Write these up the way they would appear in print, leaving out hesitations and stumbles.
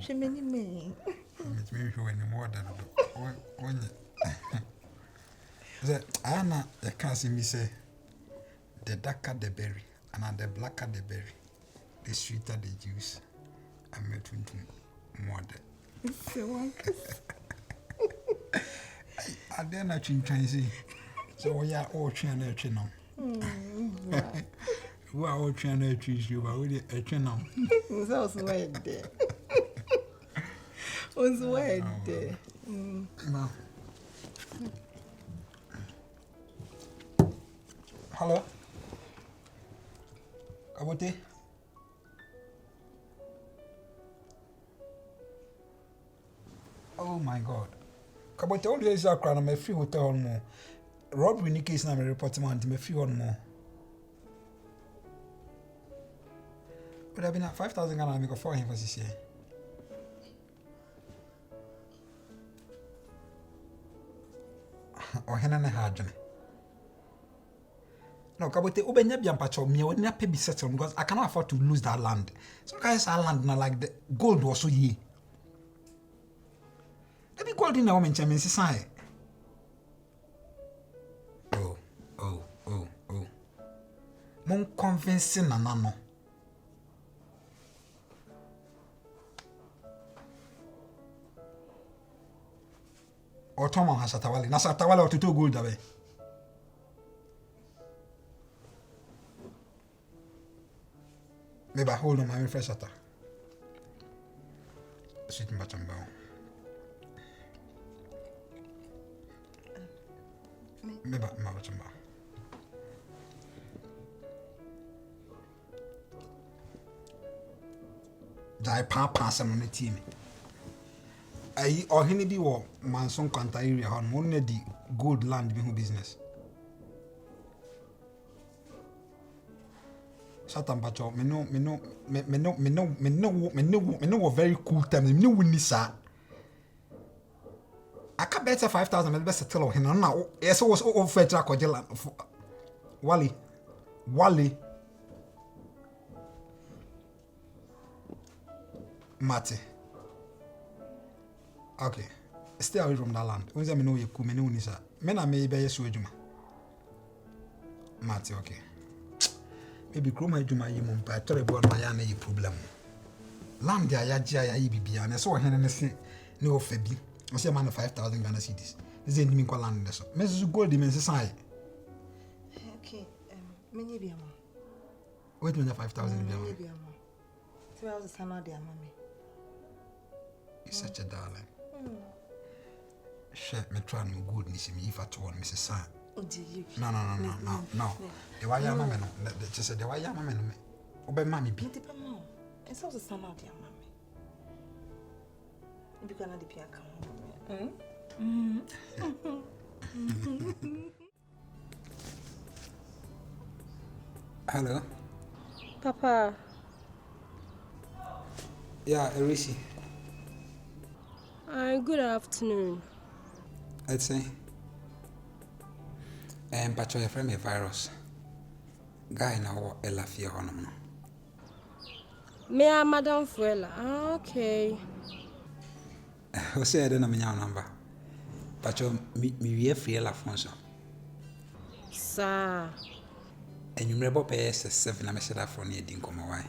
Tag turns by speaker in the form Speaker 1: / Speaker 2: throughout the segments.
Speaker 1: She many me.
Speaker 2: It's me who any more than when Anna, the can't see me say the darker the berry and the blacker the berry, the sweeter the juice. I'm met more than. I dare not change. So we are all trying to channel. We are all trying to choose you, but we are channel.
Speaker 1: Was wet there. Was wet there.
Speaker 2: Hello? Kabote? Oh my God. Kabote, all days are crying. I'm a free hotel more. Robbery in the case, I'm a reporting on to me free on more. Would have been at 5,000 Ghana make for him for this year. Or hen and a hard journey. No, Kabote, Ubenya Biampacho, me would not pay be settled because I cannot afford to lose that land. Some guys are land now like the gold was so ye. Let me gold in a woman, Chairman Society. Oh. Mon convincing na nano. Or Tom has Satawali. Nasatawali or to gold away. Maybe hold on, my fresh atta. Sitting bottom bow. Maybe my bottom bow. Die pass on the team. I or any be war Manson Quanta area on only the good land being business. Satan Pacho, me no very cool time. Me no win sir. I can better 5,000. Me best tell him now. Yes, was over track or jail. Wally. Mate. Okay. Stay away from that land. When I know you come, me no win sir. Me na me be yesu ejuma. Mate, okay. Maybe Chroma Juma Yimon, but I tell you about my problem. Land ya bibia, and I saw him and say, no, Fabi. I say, man, 5,000 Ghana cedis. This ain't mean land. Mrs. Goldie means society.
Speaker 1: Okay, many be a man.
Speaker 2: Wait a minute, 5,000
Speaker 1: be a man. 2 hours is another, mammy.
Speaker 2: You're such a darling. Share me trying to goodness me if I told Mrs. San. No. The why am I? Just said the why am I? Obey mammy be.
Speaker 1: It's also some of the mammy. You cannot be a
Speaker 2: Hello.
Speaker 3: Papa.
Speaker 2: Yeah, Erisi.
Speaker 3: Good afternoon.
Speaker 2: I'd say. But your friend a virus. Guy now Ella fear on.
Speaker 3: Me and Madam Fuela. Okay.
Speaker 2: Who said I don't know your number? But you me free La Fonso.
Speaker 3: Sir.
Speaker 2: And you remember pay 7 I said that for near Dinkomo. Why?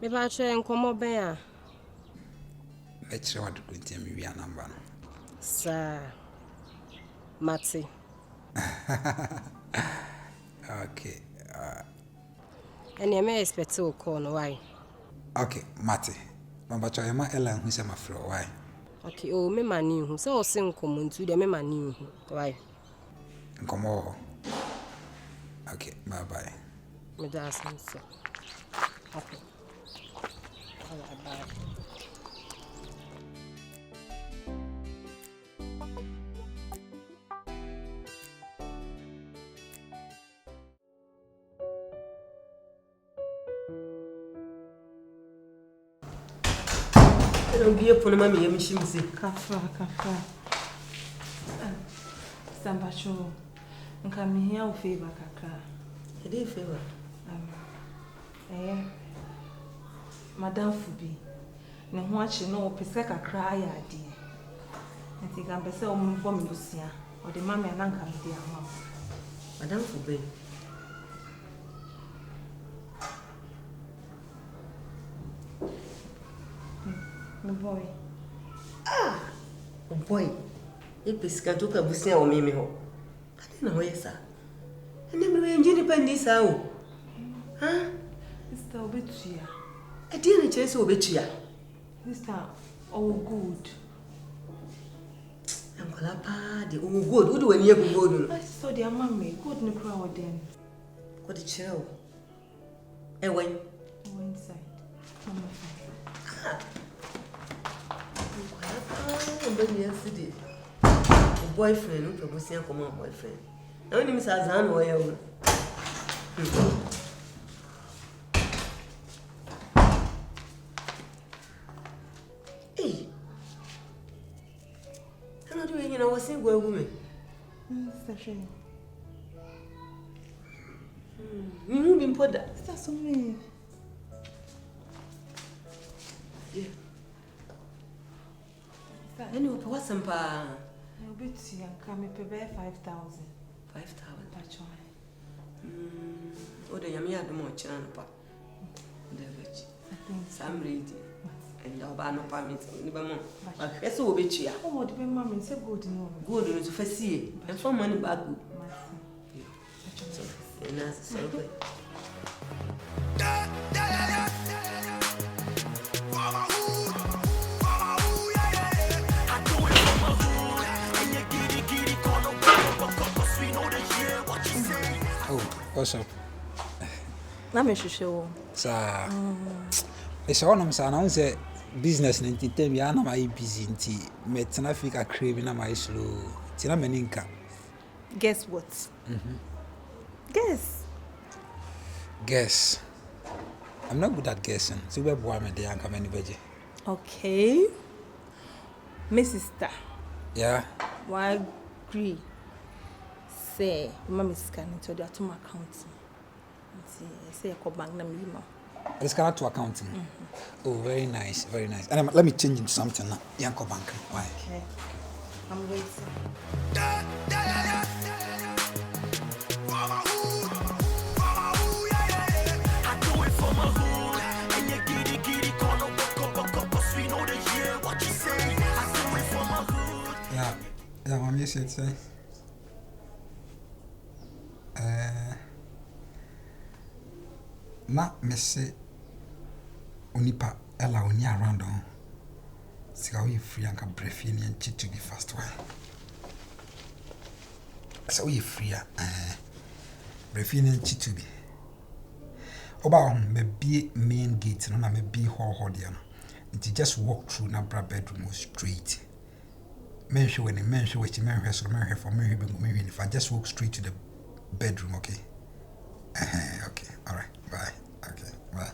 Speaker 3: Me bache en komo ben.
Speaker 2: Let's see what to tell me your number.
Speaker 3: Sir. Mati.
Speaker 2: Okay.
Speaker 3: And you may expect to call no why?
Speaker 2: Okay, Mati. But I am Ella who say my floor. Why?
Speaker 3: Okay, oh, me mani who so sing common to the me mani why?
Speaker 2: Come on. Okay, bye.
Speaker 3: Me das so. Okay. Bye.
Speaker 4: Don't be upon mammy, I'm sure.
Speaker 1: Kafa. Sambacho. Come here, or favor, Kaka.
Speaker 4: A day favor.
Speaker 1: Madame Fubi. ne ho achi no opese kakra ya ade nti ga pese o mbo me busia o de mama na nka me dia ma
Speaker 4: Madam for be.
Speaker 1: me boy
Speaker 4: Oh boy. E pesca to ka busia o mimi ho. Ade na ho yesa. Ene me enje ni pandi sa o. Ha?
Speaker 1: sister obetua
Speaker 4: E die na chese obetua.
Speaker 1: sister oh good
Speaker 4: Ankola pa de oh good. Wo de wani e good no.
Speaker 1: I saw the mama good ne kra o den
Speaker 4: Ko de kire o. E wen.
Speaker 1: go inside mama
Speaker 4: Boyfriend, no promotion come on boyfriend. I only miss Azan or you. Hey, I'm not doing, I was single woman.
Speaker 1: sister
Speaker 4: You been put that.
Speaker 1: sister so me
Speaker 4: Yeah. Anyway, what's some pa?
Speaker 1: obetua nka me pebe 5,000
Speaker 4: 5,000.
Speaker 1: pacho
Speaker 4: Oh, the yummy had more chance, pa. The witch. Some reading. And the Obano permit, never more. But that's all bitch here.
Speaker 1: oh the mama say good no
Speaker 4: Good to see and for money back.
Speaker 1: Mercy.
Speaker 4: So, and that's so good.
Speaker 2: Oh, what's up?
Speaker 1: Na me hwehwe
Speaker 2: Sa. It's all I'm saying. I say business na ntintem ya na my busy nti metena fika crave na my slow. Tina meninka.
Speaker 1: guess what
Speaker 2: Guess. I'm not good at guessing. So we boy me dey anka many beje.
Speaker 1: okay my sister
Speaker 2: Yeah.
Speaker 1: why agree say mama scan into the atom account say e ko bank na me ma
Speaker 2: It's got to accounting. Oh, very nice, very nice. And let me change into something now. Yanko Bank. Why?
Speaker 1: okay I'm waiting
Speaker 2: Yeah, what you said, say. Na me say onipa ela oni around on. Sika we free anka brefi ni enchi to be fast one. So we free brefi ni enchi to be. Oba me be main gate no na me be hall there no. It just walk through na bra bedroom straight. Mention when mention which men so men for me if I just walk straight to the bedroom, okay? Okay, all right, bye. Okay, bye.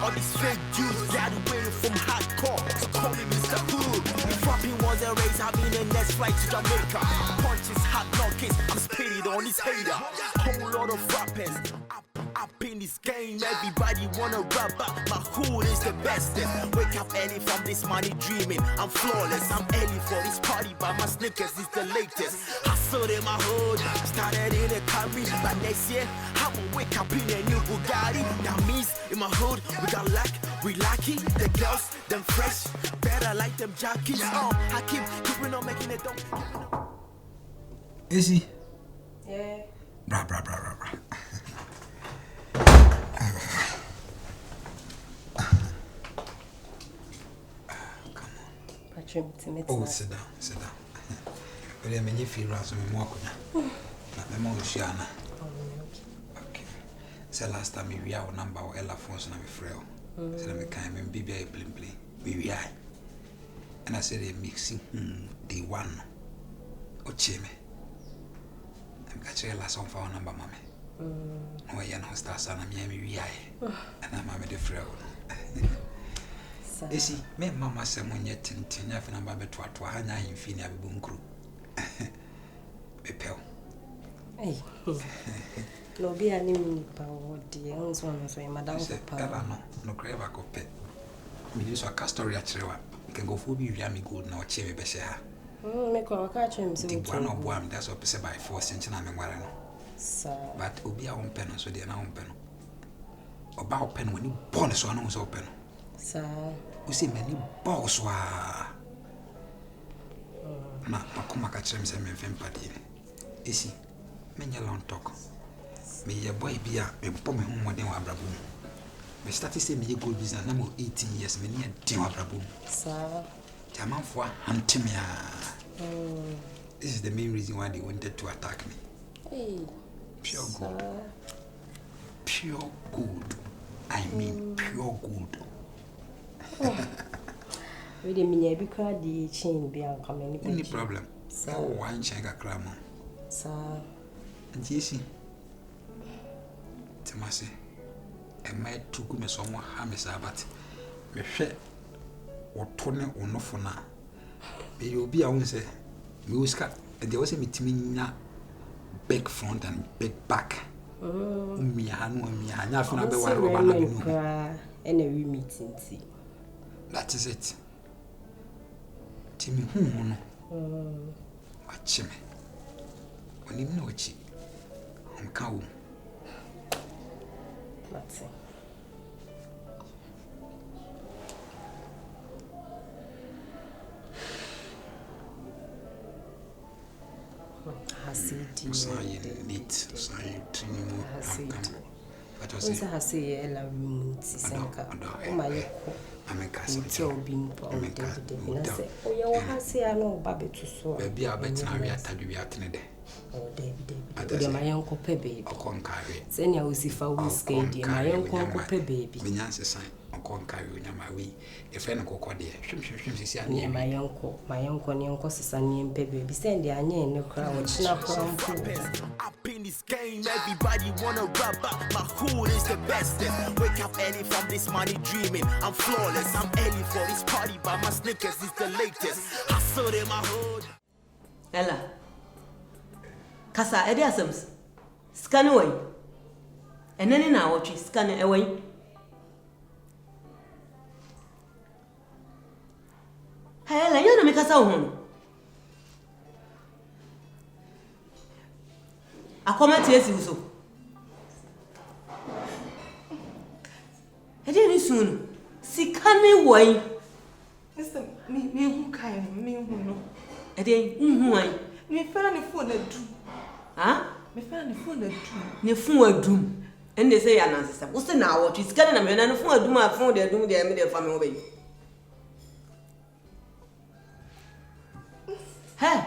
Speaker 5: All these fake Jews got away from hardcore, so call me Mr. Hood. If rapping was a race, I'll be the next flight to Jamaica. Punches, hot knockers, I'm spitting on this hater. Whole lot of rappers up in this game. Everybody wanna rap, but my hood is the bestest. Wake up early from this money dreaming. I'm flawless, I'm early for this party, but my sneakers is the latest. Hustle in my hood, started in a Camry, but next year I'ma wake up in a new Bugatti. That means in my hood we got luck, we lucky. The girls, them fresh, better like them jockeys. I keeping on making it. Don't.
Speaker 2: Easy.
Speaker 3: Yeah.
Speaker 2: Bra. Oh, sit down. But I mean, if you run some more, okay. Say last time we are number or Ella phones na me frail. Say me kind me BBI blim blim. We are. And I said they mixing day one. Oche me. I'm catching a last on phone number mommy. No ya no start sana me we are. And I'm a the frail. You see, me mama say monye tintin ya fina ba beto atwa hanya himfini abibu nkru. Bepel.
Speaker 3: Hey. No be any me power dear. Also no so madam power.
Speaker 2: No crave a copy. Me use a castor ya chewa. Can go for be me good na oche me be se ha.
Speaker 3: Me ko ka chem se
Speaker 2: the one of boam that's what say by force in na me nware no.
Speaker 3: Sir.
Speaker 2: But obi a won pen so de na won pen. Oba open when you born so na won so open.
Speaker 3: Sir.
Speaker 2: We see many balls wa. Na akoma ka chere me se me fem padi. Isi me nya long talk. Me ye boy bia me pọ me ho modern wa abrabo. Me started say me gold business na mo 18 years me near den wa abrabo.
Speaker 3: Sir.
Speaker 2: Jamanfo ante me a. This is the main reason why they wanted to attack me.
Speaker 3: Hey.
Speaker 2: Pure gold. Pure gold. I mean pure gold.
Speaker 3: We dey me be cry the chain be an come any
Speaker 2: Any problem? So one chain ga kramo.
Speaker 3: Sir.
Speaker 2: And you see. Temase. E mai tuku me so mo ha me sa but me hwe otone onofo na. Me obi a won say me uska and there was a mitiminya big front and big back. Mi hanu mi anya funa be ware oba na be no.
Speaker 3: And a meeting tea.
Speaker 2: That is it. Timi hu no. Watch me. When you know chi. I'm cow.
Speaker 3: That's it. Hasidi.
Speaker 2: Say neat. Say training.
Speaker 3: Hasidi.
Speaker 2: What was it?
Speaker 3: I say ela room tisenka. O mayeko.
Speaker 2: Amekasa.
Speaker 3: Tell bimpo. Oh ya hasi ano babe to so.
Speaker 2: Baby abetina we atadu we atene de.
Speaker 3: Oh David. De mayanko pe baby.
Speaker 2: Okon carry.
Speaker 3: Senya usifa whiskey de mayanko pe baby.
Speaker 2: Menyanse sign okon carry nyama we. E fe no kokode. Hwim sisi ani.
Speaker 3: Ne mayanko ne nko sesa ne mpe baby. Send de anye ne kra wo china kra mpo.
Speaker 5: Up in this game, everybody wanna rap up. My hood is the best. Wake up early from this money dreaming. I'm flawless. I'm early for this party, but my sneakers is the latest. Hustle in my hood.
Speaker 4: Ella. Kasa edi asams. Scan away. And then na watch scan away. Hey Ella, you na me kasa ho. A comment yes so. Edi ni sunu. Sikane wai.
Speaker 1: Mister, me who kai me who no.
Speaker 4: Edi hu wai.
Speaker 1: Me fera ne phone adu.
Speaker 4: Ha?
Speaker 1: Me fera ne phone adu.
Speaker 4: Ne phone adum. And they say an answer. What's the now what is scanning na me na phone adum a phone dey adum dey me dey family obey. Hey.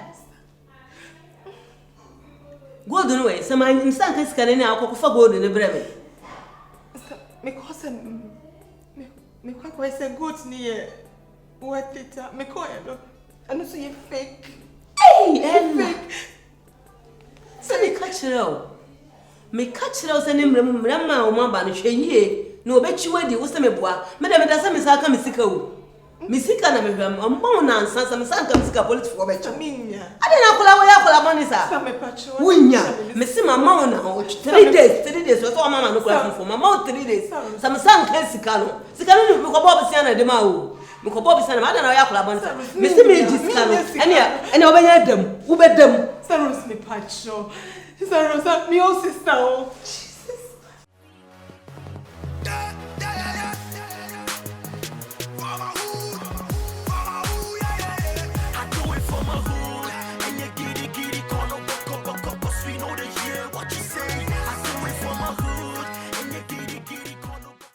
Speaker 4: Go do no way. Some in san kan scanning na akokofa go do ne brebe.
Speaker 1: Me cause me kwa say goat ni what it me call it. And so you fake.
Speaker 4: Hey,
Speaker 1: Fake.
Speaker 4: So me catch you. Me catch you say nemrem mrama o ma ba no hweyie. Na obechiwe di wo se me boa. Me da say me sa ka me sika o. Misika na mehwam amon na ansansa misanka misika police for becho
Speaker 1: Minya.
Speaker 4: ade na kola wo ya kola money sa
Speaker 1: Sa me pacho.
Speaker 4: wunya mesi mama na 3 days so mama no kola fofo mama 3 days sa misanka sika no me ko bob sia na de ma o me ko bob sia na ade na ya kola money sa mesi me ji sika no ene obenya dam wo bedam
Speaker 1: Sa Rose me pacho. Sa Rose me o sister o.